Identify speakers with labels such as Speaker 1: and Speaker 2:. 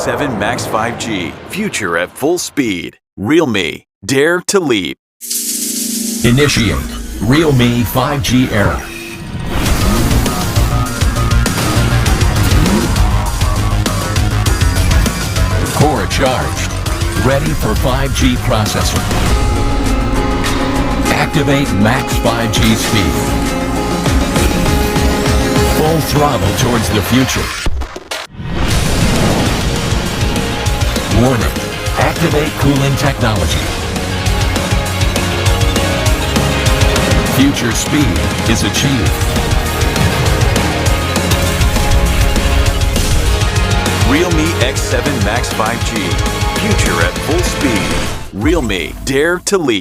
Speaker 1: X7 Max 5G. Future at full speed. Realme. Dare to leap.
Speaker 2: Initiate Realme 5G era. Core charged. Ready for 5G processor. Activate max 5G speed. Full throttle towards the future. Warning. Activate cooling technology. Future speed is achieved.
Speaker 1: Realme X7 Max 5G. Future at full speed. Realme. Dare to leap.